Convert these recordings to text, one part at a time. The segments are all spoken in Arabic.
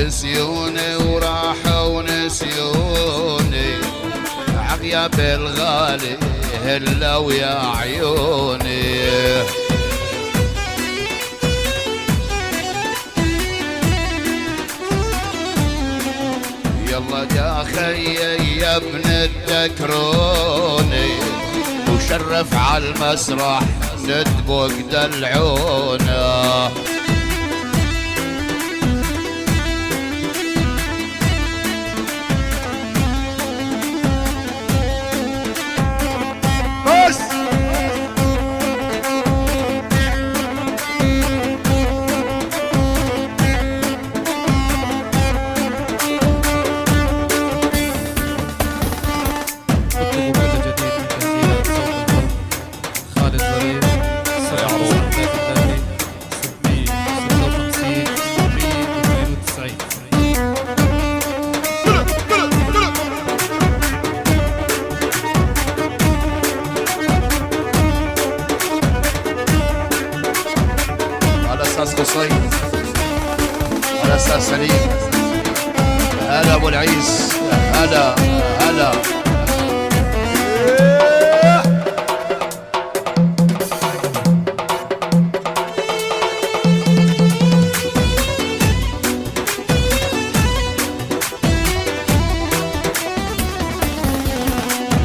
نسيوني وراحوا نسيوني، عغياب الغالي هلا ويا عيوني. يلا يا خيي يا ابن الدكروني، وشرف على المسرح ندبق دلعونا. بس قصي على اساس سليم. هلا ابو العيس، هلا هلا.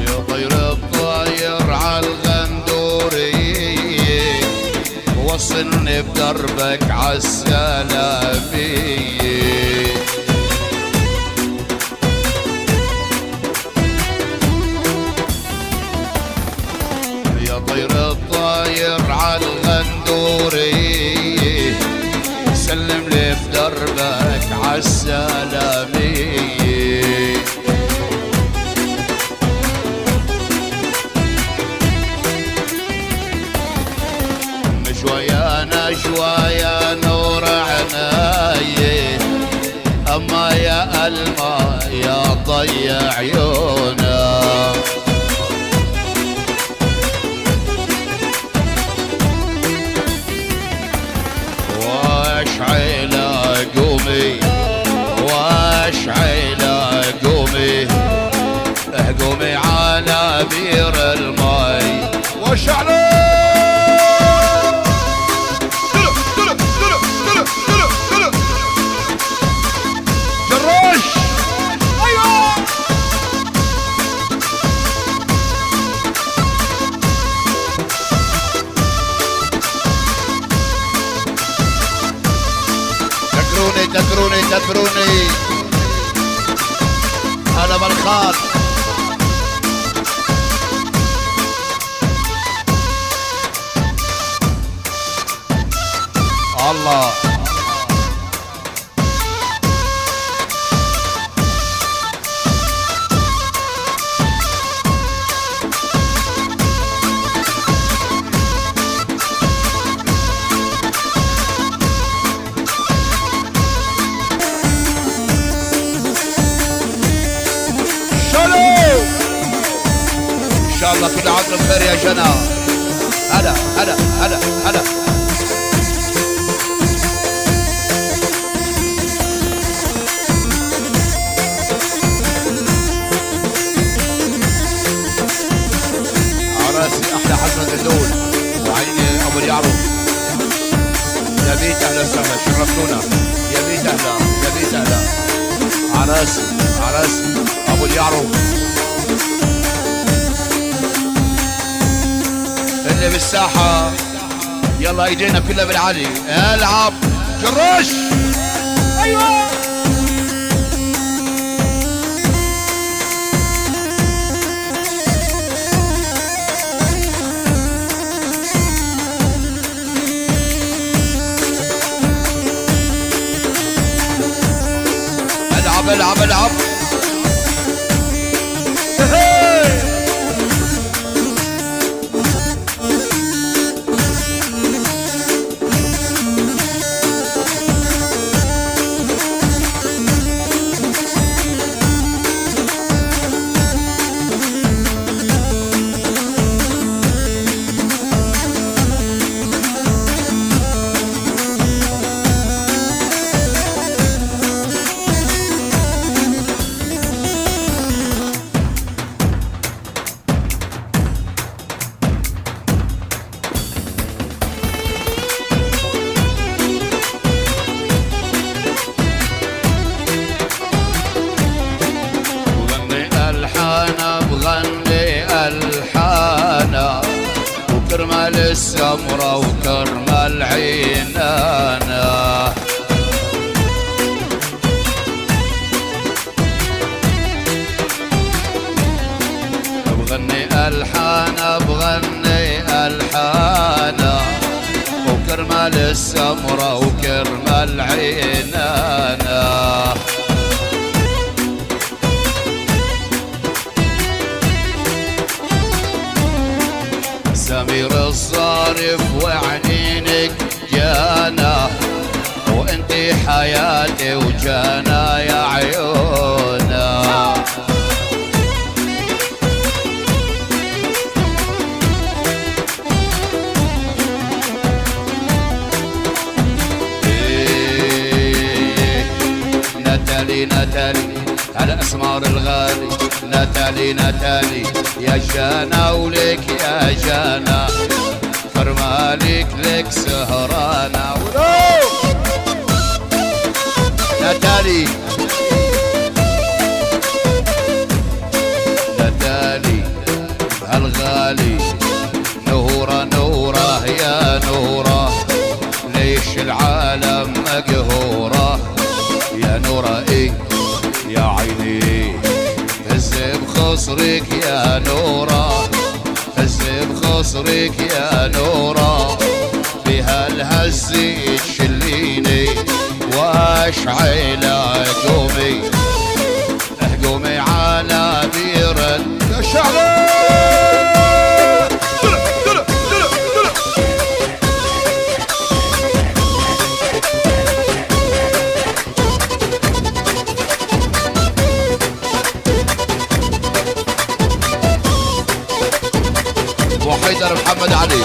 يا طير الطاير عالغندوري، وصلني بدربك عالسلامية. يا طير الطاير عالغندوري، سلم لي بدربك عالسلامية. شوية نشوية نور عناي، أما يا الماء يا ضي عيونا. واشعل قومي واشعل قومي، قومي على بير الماي واشعل. دكروني دكروني هلا بالخاط. الله ان شاء الله كل عام بخير يا جنى. هلا هلا هلا هلا. عراسي احلى حسن اللول وعيني ابو اليعرو. يا بيت اهلا وسهلا، شرفتونا. يا بيت اهلا يا بيت اهلا. عراسي عراسي ابو اليعرو اللي بالساحة. يلا ايدينا كلها بالعالي. العب جرش. ايوه العب العب العب. السمرة وكرم العينانة. بغني ألحانة بغني ألحانة وكرمال السمرة وكرمال عينانا. سمير الصارف وعنينك جانا وانتي حياتي وجانا يا عيونا. نتالي على اسمار الغالي، نتالي يا جانا ولك يا جانا فرمالك لك سهرانا. نتالي هالغالي نورة يا نورة ليش العالم مقهورة يا نورة ايه يا عيني هز بخصرك يا نورة هز بخصرك يا نورة بهالهز تشليني واشعل قومي على بير الشعلة. حيدر محمد علي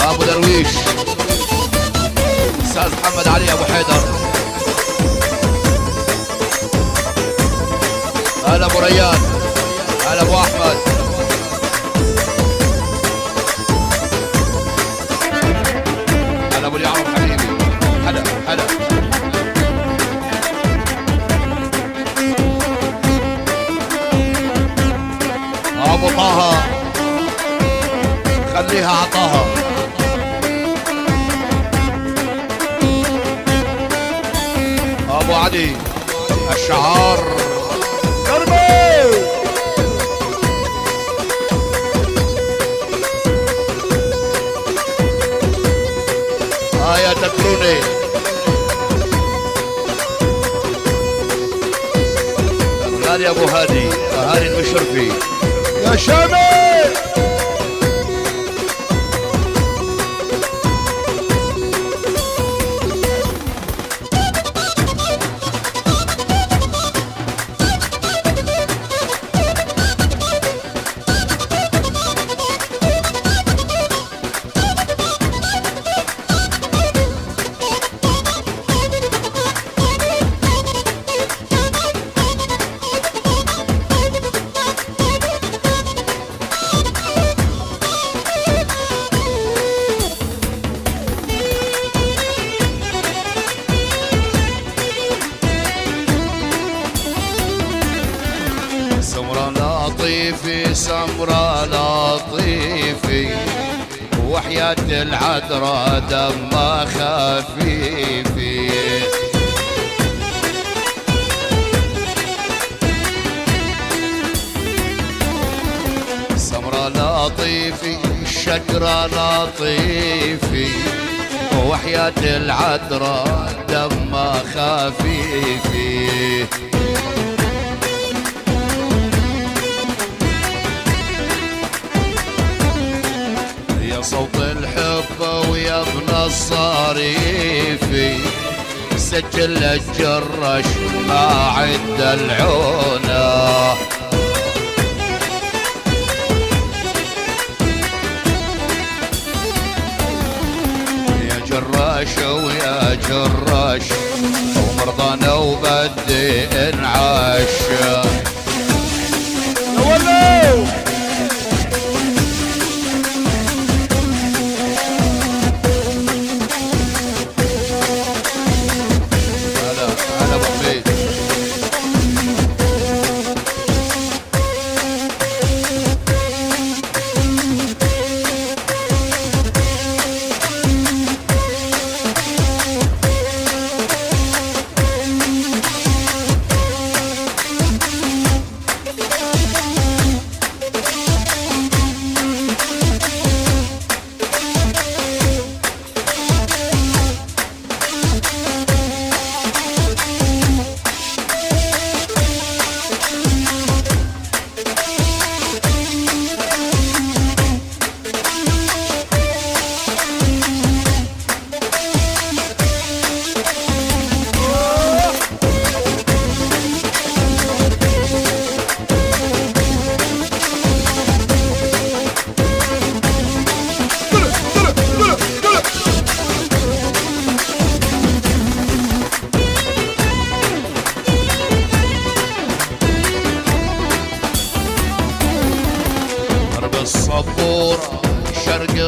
ابو درويش، استاذ محمد علي ابو حيدر. هلا ابو ريان، هلا ابو احمد. هلا ابو اليعرب حبيبي، هلا ابو طه خليها عطاها. ابو علي الشعار كرمي. يا تكروني غالي ابو هادي المشرفي يا شامي. سمرة لطيفي وحياة العذراء دمها خفيفي. سمرة لطيفي الشجرة لطيفي وحياة العذراء دمها خفيفي. صوت الحب ويا ابن الصريفي سجل الجرش ما عد العونه. يا جراش ويا جراش ومرضانا وبدي انعاش.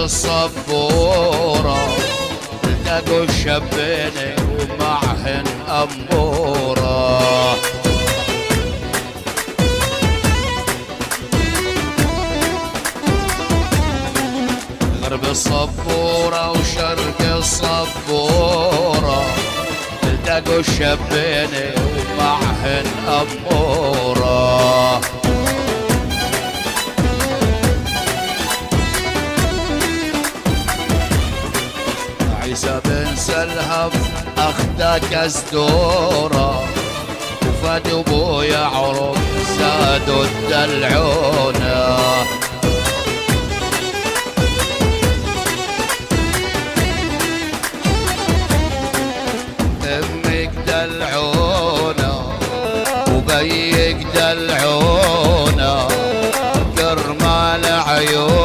الصبورة التقوا الشبين ومعهن أمورة. غرب الصبورة وشرق الصبورة التقوا الشبين ومعهن أمورة. عيسى بن سلهب أخدك أسدورة وفد أبويا عرب زادوا الدلعونة. أمك دلعونة وبيك دلعونة كرمال عيون